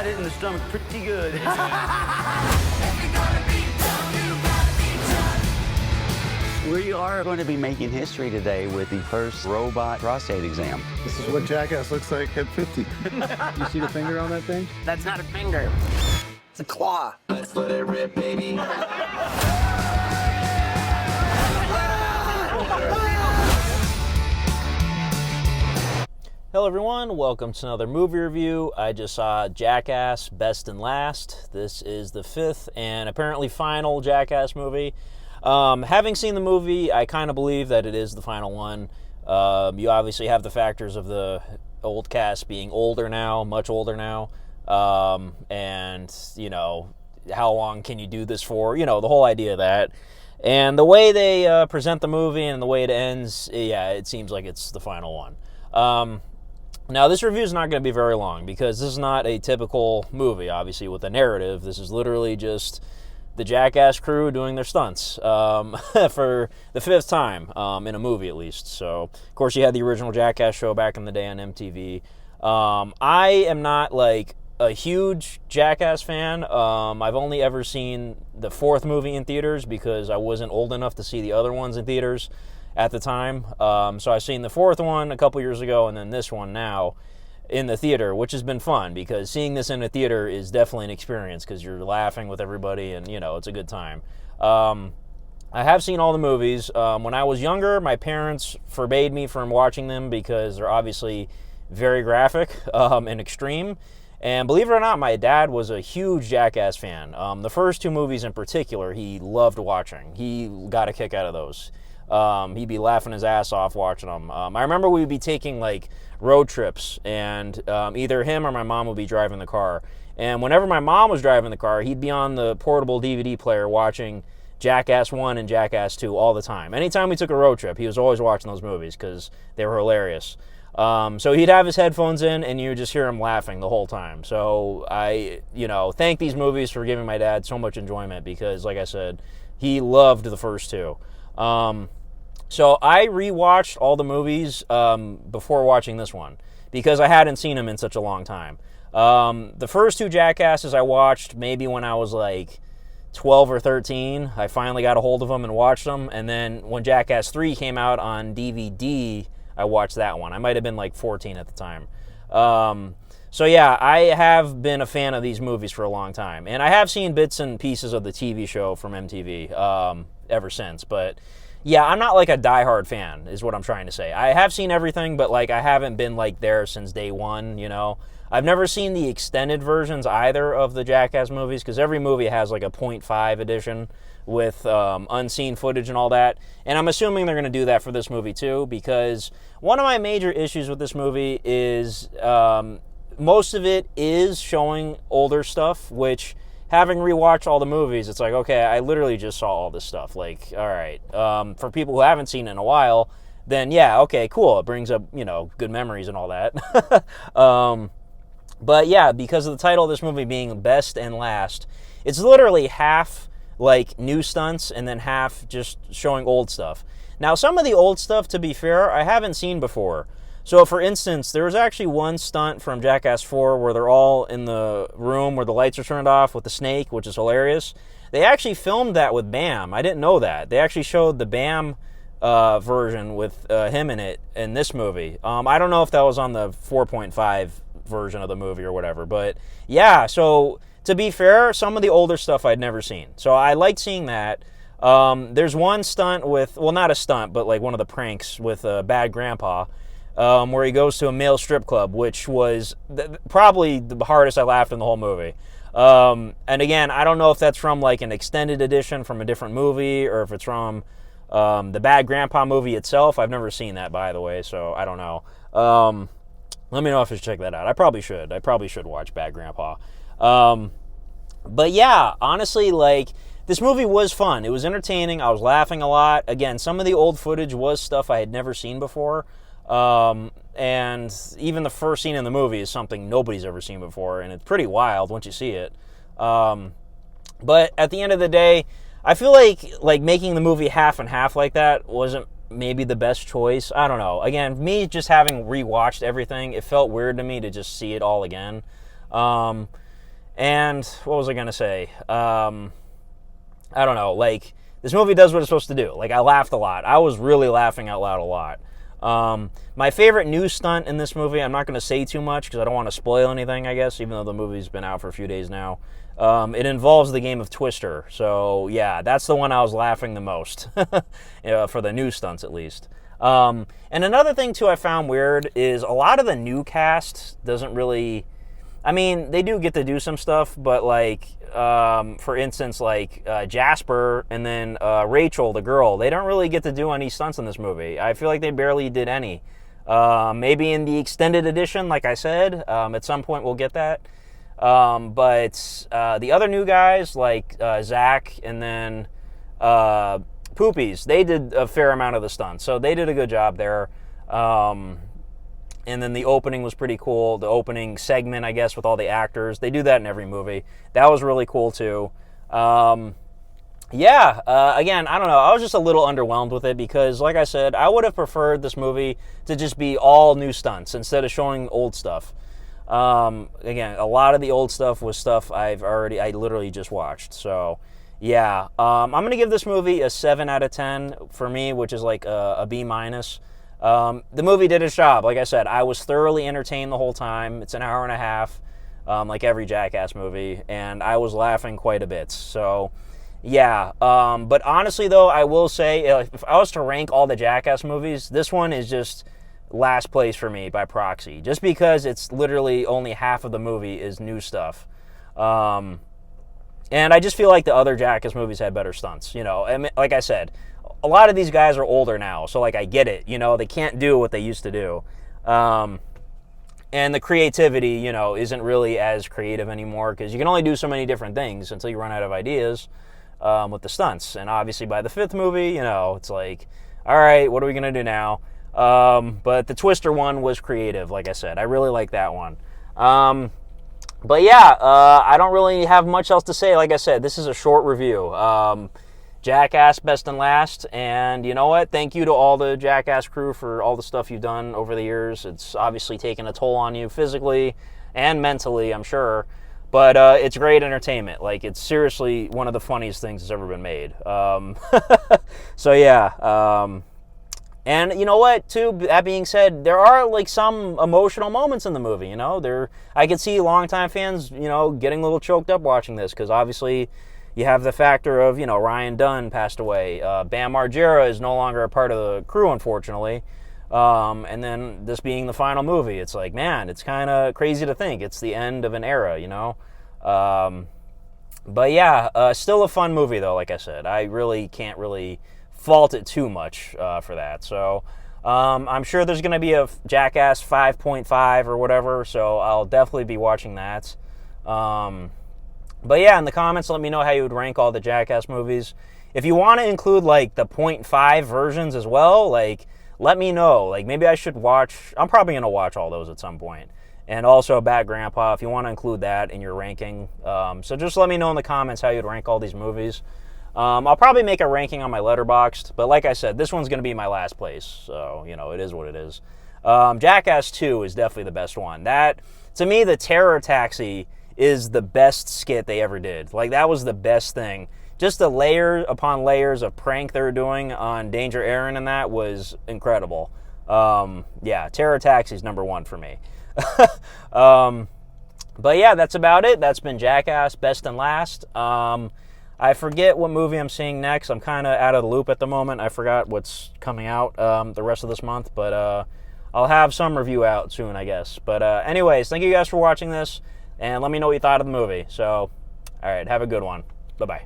it in the stomach pretty good. We are going to be making history today with the first robot prostate exam. This is what Jackass looks like at 50. You see the finger on that thing? That's not a finger. It's a claw. Let's let it rip, baby. Hello everyone, welcome to another movie review. I just saw Jackass Best and Last. This is the fifth and apparently final Jackass movie. Having seen the movie, I kind of believe that it is the final one. You obviously have the factors of the old cast being older now, much older now. And, you know, how long can you do this for? You know, the whole idea of that. And the way they present the movie and the way it ends, yeah, it seems like it's the final one. Now, this review is not going to be very long because this is not a typical movie, obviously, with a narrative. This is literally just the Jackass crew doing their stunts for the fifth time in a movie, at least. So, of course, you had the original Jackass show back in the day on MTV. I am not, like, a huge Jackass fan. I've only ever seen the fourth movie in theaters because I wasn't old enough to see the other ones in theaters at the time. So I've seen the fourth one a couple years ago and then this one now in the theater, which has been fun because seeing this in a theater is definitely an experience because you're laughing with everybody and, you know, it's a good time. I have seen all the movies. When I was younger, my parents forbade me from watching them because they're obviously very graphic and extreme. And believe it or not, my dad was a huge Jackass fan. The first two movies in particular, he loved watching. He got a kick out of those. He'd be laughing his ass off watching them. I remember we'd be taking like road trips and either him or my mom would be driving the car. And whenever my mom was driving the car, he'd be on the portable DVD player watching Jackass 1 and Jackass 2 all the time. Anytime we took a road trip, he was always watching those movies because they were hilarious. So he'd have his headphones in and you would just hear him laughing the whole time. So I, you know, thank these movies for giving my dad so much enjoyment because, like I said, he loved the first two. So I rewatched all the movies before watching this one because I hadn't seen them in such a long time. The first two Jackasses I watched maybe when I was like 12 or 13. I finally got a hold of them and watched them. And then when Jackass 3 came out on DVD, I watched that one. I might have been like 14 at the time. So yeah, I have been a fan of these movies for a long time. And I have seen bits and pieces of the TV show from MTV ever since. But yeah, I'm not like a diehard fan is what I'm trying to say. I have seen everything, but like I haven't been like there since day one, you know. I've never seen the extended versions either of the Jackass movies because every movie has like a .5 edition with unseen footage and all that. And I'm assuming they're going to do that for this movie too because one of my major issues with this movie is most of it is showing older stuff, which having rewatched all the movies, it's like, okay, I literally just saw all this stuff. Like, all right, for people who haven't seen it in a while, then yeah, okay, cool. It brings up, you know, good memories and all that. But yeah, because of the title of this movie being Best and Last, it's literally half like new stunts and then half just showing old stuff. Now, some of the old stuff, to be fair, I haven't seen before. So, for instance, there was actually one stunt from Jackass 4 where they're all in the room where the lights are turned off with the snake, which is hilarious. They actually filmed that with Bam. I didn't know that. They actually showed the Bam version with him in it in this movie. I don't know if that was on the 4.5 version of the movie or whatever. But, yeah, so to be fair, some of the older stuff I'd never seen. So I liked seeing that. There's one stunt with, well, not a stunt, but like one of the pranks with Bad Grandpa. Where he goes to a male strip club, which was probably the hardest I laughed in the whole movie. And again, I don't know if that's from like an extended edition from a different movie or if it's from the Bad Grandpa movie itself. I've never seen that, by the way, so I don't know. Let me know if I should check that out. I probably should. I probably should watch Bad Grandpa. But yeah, honestly, like, this movie was fun. It was entertaining. I was laughing a lot. Again, some of the old footage was stuff I had never seen before. And even the first scene in the movie is something nobody's ever seen before, and it's pretty wild once you see it. But at the end of the day, I feel like making the movie half and half like that wasn't maybe the best choice. I don't know. Again, me just having rewatched everything, it felt weird to me to just see it all again. And what was I going to say? I don't know. Like, this movie does what it's supposed to do. Like, I laughed a lot. I was really laughing out loud a lot. My favorite new stunt in this movie, I'm not going to say too much because I don't want to spoil anything, I guess, even though the movie's been out for a few days now. It involves the game of Twister. So, yeah, that's the one I was laughing the most, for the new stunts at least. And another thing, too, I found weird is a lot of the new cast doesn't really... I mean, they do get to do some stuff, but, like, for instance, like, Jasper and then Rachel, the girl, they don't really get to do any stunts in this movie. I feel like they barely did any. Maybe in the extended edition, like I said, at some point we'll get that. But the other new guys, like Zach and then Poopies, they did a fair amount of the stunts, so they did a good job there. And then the opening was pretty cool. The opening segment, I guess, with all the actors. They do that in every movie. That was really cool, too. Again, I don't know. I was just a little underwhelmed with it because, like I said, I would have preferred this movie to just be all new stunts instead of showing old stuff. Again, a lot of the old stuff was stuff I literally just watched. So, yeah. I'm going to give this movie a 7 out of 10 for me, which is like a B-. The movie did its job. Like I said, I was thoroughly entertained the whole time. It's an hour and a half, like every Jackass movie, and I was laughing quite a bit. So, yeah. But honestly, though, I will say, if I was to rank all the Jackass movies, this one is just last place for me by proxy, just because it's literally only half of the movie is new stuff. And I just feel like the other Jackass movies had better stunts. You know, I mean, like I said, a lot of these guys are older now, so, like, I get it. You know, they can't do what they used to do. And the creativity, you know, isn't really as creative anymore because you can only do so many different things until you run out of ideas with the stunts. And obviously by the 5th movie, you know, it's like, all right, what are we going to do now? But the Twister one was creative, like I said. I really like that one. But, yeah, I don't really have much else to say. Like I said, this is a short review. Jackass best and last, and you know what, thank you to all the Jackass crew for all the stuff you've done over the years. It's obviously taken a toll on you physically and mentally, I'm sure, but it's great entertainment. Like, it's seriously one of the funniest things that's ever been made. So yeah, and you know what, too, that being said, there are, like, some emotional moments in the movie, you know. I could see longtime fans, you know, getting a little choked up watching this, because obviously you have the factor of, you know, Ryan Dunn passed away. Bam Margera is no longer a part of the crew, unfortunately. And then this being the final movie, it's like, man, it's kind of crazy to think it's the end of an era, you know? But yeah, still a fun movie, though, like I said. I really can't really fault it too much for that. So I'm sure there's going to be a Jackass 5.5 or whatever, so I'll definitely be watching that. But yeah, in the comments, let me know how you would rank all the Jackass movies. If you want to include, like, the 0.5 versions as well, like, let me know. Like, maybe I should watch... I'm probably going to watch all those at some point. And also Bad Grandpa, if you want to include that in your ranking. So just let me know in the comments how you'd rank all these movies. I'll probably make a ranking on my Letterboxd. But like I said, this one's going to be my last place. So, you know, it is what it is. Jackass 2 is definitely the best one. That, to me, the Terror Taxi is the best skit they ever did. Like, that was the best thing. Just the layer upon layers of prank they were doing on Danger Aaron, and that was incredible. Yeah, Terror Taxi's number one for me. But yeah, that's about it. That's been Jackass Best and Last. I forget what movie I'm seeing next. I'm kind of out of the loop at the moment. I forgot what's coming out the rest of this month, but I'll have some review out soon, I guess. But anyways, thank you guys for watching this. And let me know what you thought of the movie. So, all right, have a good one. Bye-bye.